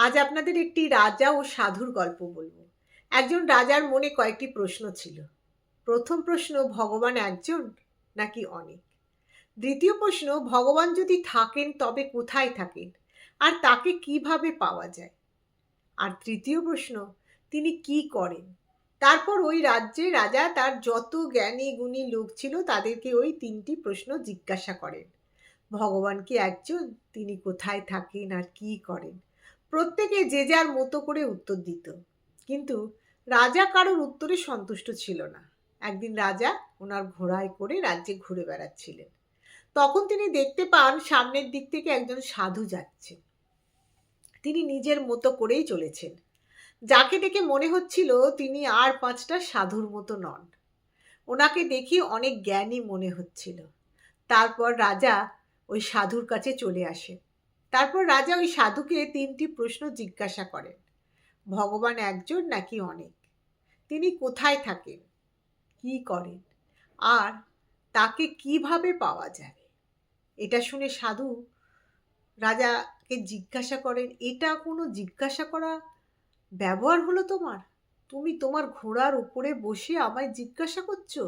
আজ আপনাদের একটি রাজা ও সাধুর গল্প বলবো। একজন রাজার মনে কয়েকটি প্রশ্ন ছিল। প্রথম প্রশ্ন, ভগবান একজন নাকি অনেক? দ্বিতীয় প্রশ্ন, ভগবান যদি থাকেন তবে কোথায় থাকেন আর তাকে কিভাবে পাওয়া যায়? আর তৃতীয় প্রশ্ন, তিনি কি করেন? তারপর ওই রাজ্যে রাজা তার যত জ্ঞানী গুণী লোক ছিল তাদেরকে ওই তিনটি প্রশ্ন জিজ্ঞাসা করেন। ভগবান কি একজন? তিনি কোথায় থাকেন আর কি করেন? প্রত্যেকে যে যার মতো করে উত্তর দিত, কিন্তু রাজা কারোর উত্তরে সন্তুষ্ট ছিল না। একদিন রাজা ওনার ঘোড়ায় করে রাজ্যে ঘুরে বেড়াচ্ছিলেন। তখন তিনি দেখতে পান সামনের দিক থেকে একজন সাধু যাচ্ছে। তিনি নিজের মতো করেই চলেছেন। যাকে দেখে মনে হচ্ছিল তিনি আর পাঁচটা সাধুর মতো নন। ওনাকে দেখে অনেক জ্ঞানী মনে হচ্ছিল। তারপর রাজা ওই সাধুর কাছে চলে আসে। তারপর রাজা ওই সাধুকে তিনটি প্রশ্ন জিজ্ঞাসা করেন। ভগবান একজন নাকি অনেক? তিনি কোথায় থাকেন, কি করেন, আর তাকে কিভাবে পাওয়া যাবে? এটা শুনে সাধু রাজাকে জিজ্ঞাসা করেন, এটা কোনো জিজ্ঞাসা করা ব্যবহার হলো তোমার? তুমি তোমার ঘোড়ার উপরে বসে আমায় জিজ্ঞাসা করছো?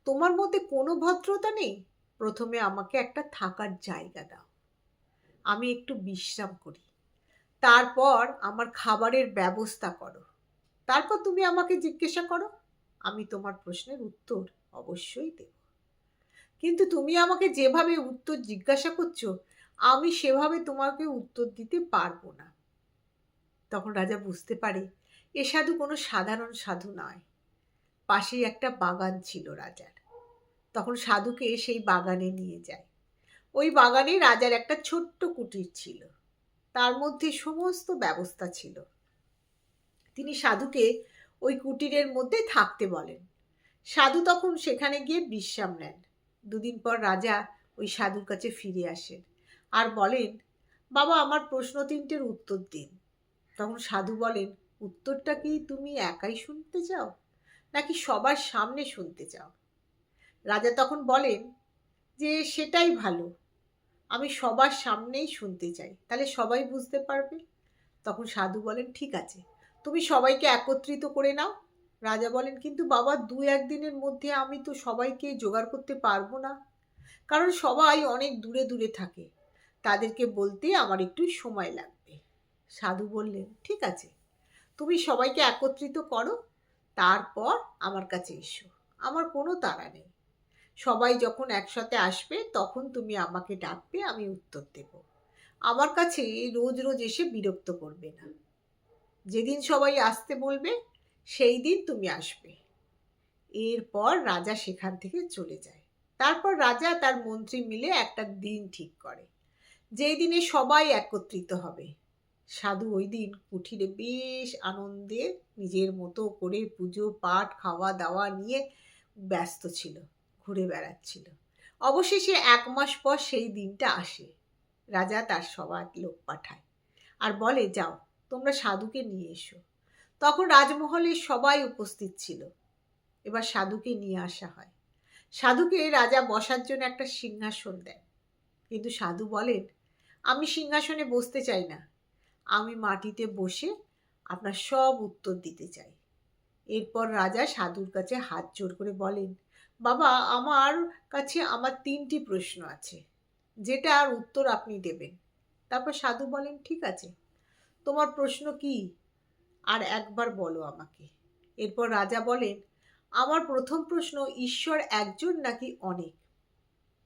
তোমার মধ্যে কোনো ভদ্রতা নেই? প্রথমে আমাকে একটা থাকার জায়গা দাও, আমি একটু বিশ্রাম করি। তারপর আমার খাবারের ব্যবস্থা করো। তারপর তুমি আমাকে জিজ্ঞাসা করো, আমি তোমার প্রশ্নের উত্তর অবশ্যই দেব। কিন্তু তুমি আমাকে যেভাবে উত্তর জিজ্ঞাসা করছো, আমি সেভাবে তোমাকে উত্তর দিতে পারবো না। তখন রাজা বুঝতে পারে এ সাধু কোনো সাধারণ সাধু নয়। পাশেই একটা বাগান ছিল রাজার। তখন সাধুকে সেই বাগানে নিয়ে যায়। ওই বাগানে রাজার একটা ছোট্ট কুটির ছিল। তার মধ্যে সমস্ত ব্যবস্থা ছিল। তিনি সাধুকে ওই কুটিরের মধ্যে থাকতে বলেন। সাধু তখন সেখানে গিয়ে বিশ্রাম নেন। দুদিন পর রাজা ওই সাধুর কাছে ফিরে আসেন আর বলেন, বাবা, আমার প্রশ্ন তিনটের উত্তর দিন। তখন সাধু বলেন, উত্তরটা কি তুমি একাই শুনতে চাও নাকি সবার সামনে শুনতে চাও? রাজা তখন বলেন যে সেটাই ভালো, আমি সবার সামনেই শুনতে চাই, তাহলে সবাই বুঝতে পারবে। তখন সাধু বলেন, ঠিক আছে, তুমি সবাইকে একত্রিত করে নাও। রাজা বলেন, কিন্তু বাবা, দু একদিনের মধ্যে আমি তো সবাইকে জোগাড় করতে পারবো না, কারণ সবাই অনেক দূরে দূরে থাকে, তাদেরকে বলতে আমার একটু সময় লাগবে। সাধু বললেন, ঠিক আছে, তুমি সবাইকে একত্রিত করো, তারপর আমার কাছে এসো, আমার কোনো তাড়া নেই। সবাই যখন একসাথে আসবে তখন তুমি আমাকে ডাকবে, আমি উত্তর দেব। আমার কাছে রোজ রোজ এসে বিরক্ত করবে না। যেদিন সবাই আসতে বলবে সেই দিন তুমি আসবে। এরপর রাজা সেখান থেকে চলে যায়। তারপর রাজা তার মন্ত্রী মিলে একটা দিন ঠিক করে, যেই দিনে সবাই একত্রিত হবে। সাধু ওই দিন কুঠিরে বেশ আনন্দে নিজের মতো করে পুজো পাঠ খাওয়া দাওয়া নিয়ে ব্যস্ত ছিল, ঘুরে বেড়াচ্ছিল। অবশেষে 1 মাস পর সেই দিনটা আসে। রাজা তার সবার লোক পাঠায় আর বলে, যাও, তোমরা সাধুকে নিয়ে এসো। তখন রাজমহলে সবাই উপস্থিত ছিল। এবার সাধুকে নিয়ে আসা হয়। সাধুকে রাজা বসার জন্য একটা সিংহাসন দেন, কিন্তু সাধু বলেন, আমি সিংহাসনে বসতে চাই না, আমি মাটিতে বসে আপনার সব উত্তর দিতে চাই। এরপর রাজা সাধুর কাছে হাত জোড় করে বলেন, বাবা, আমার কাছে আমার তিনটি প্রশ্ন আছে, যেটার উত্তর আপনি দেবেন। তারপর সাধু বলেন, ঠিক আছে, তোমার প্রশ্ন কি আর একবার বলো আমাকে। এরপর রাজা বলেন, আমার প্রথম প্রশ্ন, ঈশ্বর একজন নাকি অনেক?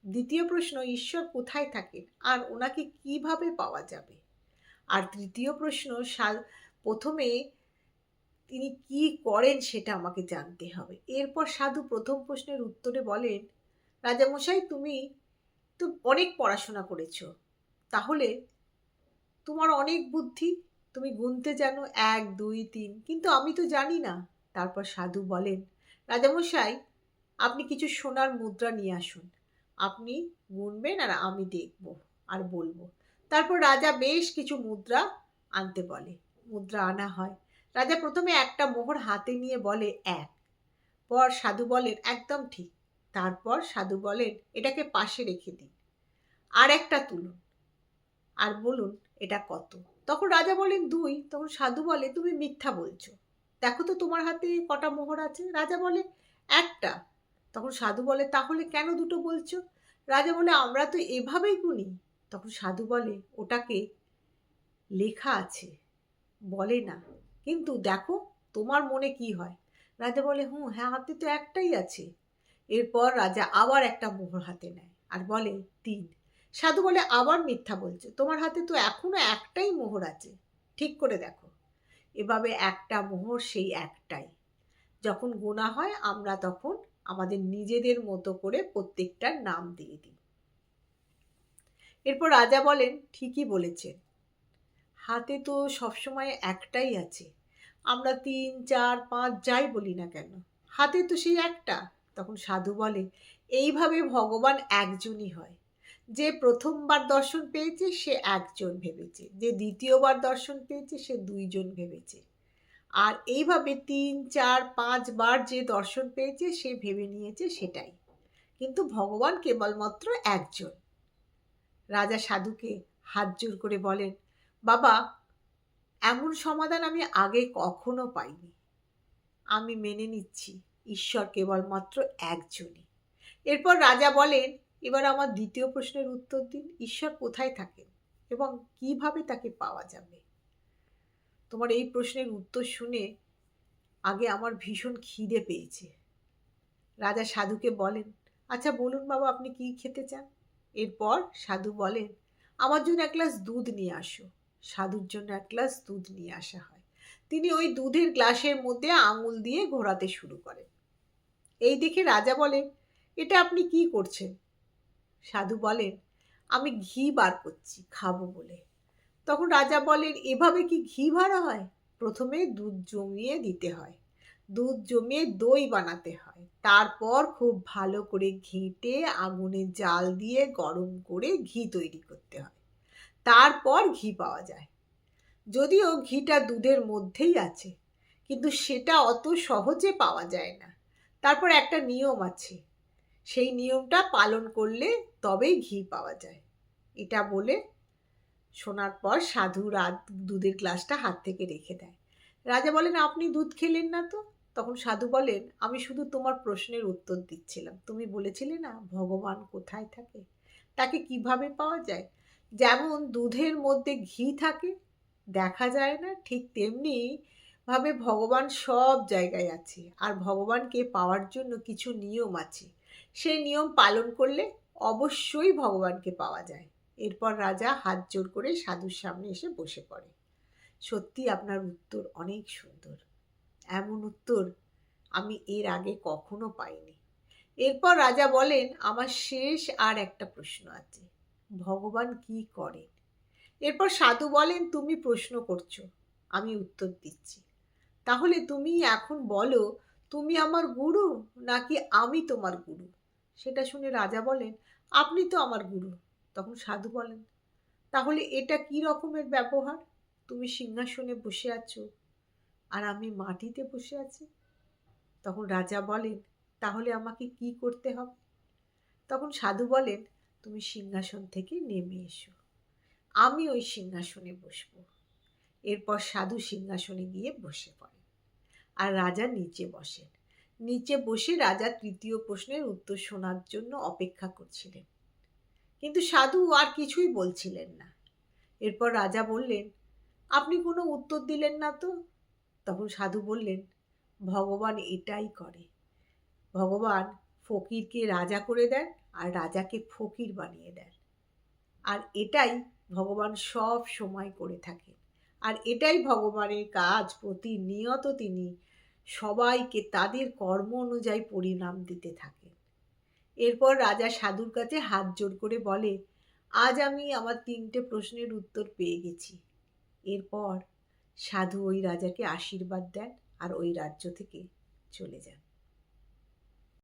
দ্বিতীয় প্রশ্ন, ঈশ্বর কোথায় থাকেন আর ওনাকে কিভাবে পাওয়া যাবে? আর তৃতীয় প্রশ্ন, প্রথমে তিনি কি করেন সেটা আমাকে জানতে হবে। এরপর সাধু প্রথম প্রশ্নের উত্তরে বলেন, রাজামশাই, তুমি তো অনেক পড়াশোনা করেছো, তাহলে তোমার অনেক বুদ্ধি, তুমি গুনতে জানো 1 2 3, কিন্তু আমি তো জানি না। তারপর সাধু বলেন, রাজামশাই, আপনি কিছু সোনার মুদ্রা নিয়ে আসুন, আপনি গুনবেন আর আমি দেখব আর বলবো। তারপর রাজা বেশ কিছু মুদ্রা আনতে বলে। মুদ্রা আনা হয়। রাজা প্রথমে একটা মোহর হাতে নিয়ে বলে 1। পর সাধু বলেন, একদম ঠিক। তারপর সাধু বলেন, এটাকে পাশে রেখে দিন, আর একটা তুলুন আর বলুন এটা কত। তখন রাজা বলেন 2। তখন সাধু বলে তুমি মিথ্যা বলছো, দেখো তো তোমার হাতে কটা মোহর আছে। রাজা বলে 1টা। তখন সাধু বলে তাহলে কেন 2টো বলছো? রাজা বলে আমরা তো এভাবেই গুনি। তখন সাধু বলে ওটাকে লেখা আছে, বলে না, কিন্তু দেখো তোমার মনে কি হয়। রাজা বলে হ্যাঁ, হাতে তো একটাই আছে। এরপর রাজা আবার একটা মোহর হাতে নেয় আর বলে 3। সাধু বলে আবার মিথ্যা বলছে, তোমার হাতে তো এখনো একটাই মোহর আছে, ঠিক করে দেখো। এভাবে একটা মোহর সেই একটাই। যখন গোনা হয় আমরা তখন আমাদের নিজেদের মতো করে প্রত্যেকটার নাম দিয়ে দিই। এরপর রাজা বলেন ঠিকই বলেছেন, হাতে তো সবসময় একটাই আছে, আমরা 3, 4, 5 যাই বলি না কেন, হাতে তো সেই একটা। তখন সাধু বলে এইভাবে ভগবান একজনই হয়। যে প্রথমবার দর্শন পেয়েছে সে একজন ভেবেছে, যে দ্বিতীয়বার দর্শন পেয়েছে সে 2 জন ভেবেছে, আর এইভাবে 3, 4, 5 বার যে দর্শন পেয়েছে সে ভেবে নিয়েছে সেটাই, কিন্তু ভগবান কেবলমাত্র একজন। রাজা সাধুকে হাত জোর করে বলেন বাবা, এমন সমাধান আমি আগে কখনো পাইনি। আমি মেনে নিচ্ছি ঈশ্বর কেবলমাত্র একজনই। এরপর রাজা বলেন এবার আমার দ্বিতীয় প্রশ্নের উত্তর দিন, ঈশ্বর কোথায় থাকেন এবং কিভাবে তাকে পাওয়া যাবে? তোমার এই প্রশ্নের উত্তর শুনে আগে আমার ভীষণ খিদে পেয়েছে। রাজা সাধুকে বলেন আচ্ছা বলুন বাবা, আপনি কি খেতে চান? এরপর সাধু বলেন আমার জন্য 1 গ্লাস দুধ নিয়ে আসো। সাধুর জন্য 1 গ্লাস দুধ নিয়ে আসা হয়। তিনি ওই দুধের গ্লাসের মধ্যে আঙুল দিয়ে ঘোরাতে শুরু করেন। এই দেখে রাজা বলেন এটা আপনি কি করছেন? সাধু বলেন আমি ঘি বার করছি, খাবো বলে। তখন রাজা বলেন এভাবে কি ঘি বাড়া হয়? প্রথমে দুধ জমিয়ে দিতে হয়, দুধ জমিয়ে দই বানাতে হয়, তারপর খুব ভালো করে ঘেঁটে আগুনে জাল দিয়ে গরম করে ঘি তৈরি করতে হয়, তারপর ঘি পাওয়া যায়। যদিও ঘিটা দুধের মধ্যেই আছে, কিন্তু সেটা অত সহজে পাওয়া যায় না। তারপর একটা নিয়ম আছে, সেই নিয়মটা পালন করলে তবেই ঘি পাওয়া যায়। এটা বলে শোনার পর সাধু দুধের গ্লাসটা হাত থেকে রেখে দেয়। রাজা বলেন আপনি দুধ খেলেন না তো? তখন সাধু বলেন আমি শুধু তোমার প্রশ্নের উত্তর দিচ্ছিলাম। তুমি বলেছিলে না ভগবান কোথায় থাকে, তাকে কিভাবে পাওয়া যায়। যেমন দুধের মধ্যে ঘি থাকে, দেখা যায় না, ঠিক তেমনি ভাবে ভগবান সব জায়গায় আছে, আর ভগবানকে পাওয়ার জন্য কিছু নিয়ম আছে, সেই নিয়ম পালন করলে অবশ্যই ভগবানকে পাওয়া যায়। এরপর রাজা হাত জোড় করে সাধুর সামনে এসে বসে পড়ে। সত্যি আপনার উত্তর অনেক সুন্দর, এমন উত্তর আমি এর আগে কখনো পাইনি। এরপর রাজা বলেন আমার শেষ আর একটা প্রশ্ন আছে, ভগবান কি করেন? এরপর সাধু বলেন তুমি প্রশ্ন করছো, আমি উত্তর দিচ্ছি। তাহলে তুমি এখন বলো তুমি আমার গুরু নাকি আমি তোমার গুরু? সেটা শুনে রাজা বলেন আপনি তো আমার গুরু। তখন সাধু বলেন তাহলে এটা কি রকমের ব্যবহার? তুমি সিংহাসনে বসে আছো আর আমি মাটিতে বসে আছি। তখন রাজা বলেন তাহলে আমাকে কি করতে হবে? তখন সাধু বলেন তুমি সিংহাসন থেকে নেমে এসো, আমি ওই সিংহাসনে বসবো। এরপর সাধু সিংহাসনে গিয়ে বসে পড়েন আর রাজা নিচে বসেন। নিচে বসে রাজা তৃতীয় প্রশ্নের উত্তর শোনার জন্য অপেক্ষা করছিলেন, কিন্তু সাধু আর কিছুই বলছিলেন না। এরপর রাজা বললেন আপনি কোনো উত্তর দিলেন না তো? তখন সাধু বললেন ভগবান এটাই করে, ভগবান ফকিরকে রাজা করে দেন আর রাজাকে ফকির বানিয়ে দেন, আর এটাই ভগবান সব সময় করে থাকেন, আর এটাই ভগবানের কাজ। প্রতিনিয়ত তিনি সবাইকে তাদের কর্ম অনুযায়ী পরিণাম দিতে থাকেন। এরপর রাজা সাধুর কাছে হাত জোড় করে বলে আজ আমি আমার 3টে প্রশ্নের উত্তর পেয়ে গেছি। এরপর সাধু ওই রাজাকে আশীর্বাদ দেন আর ওই রাজ্য থেকে চলে যান।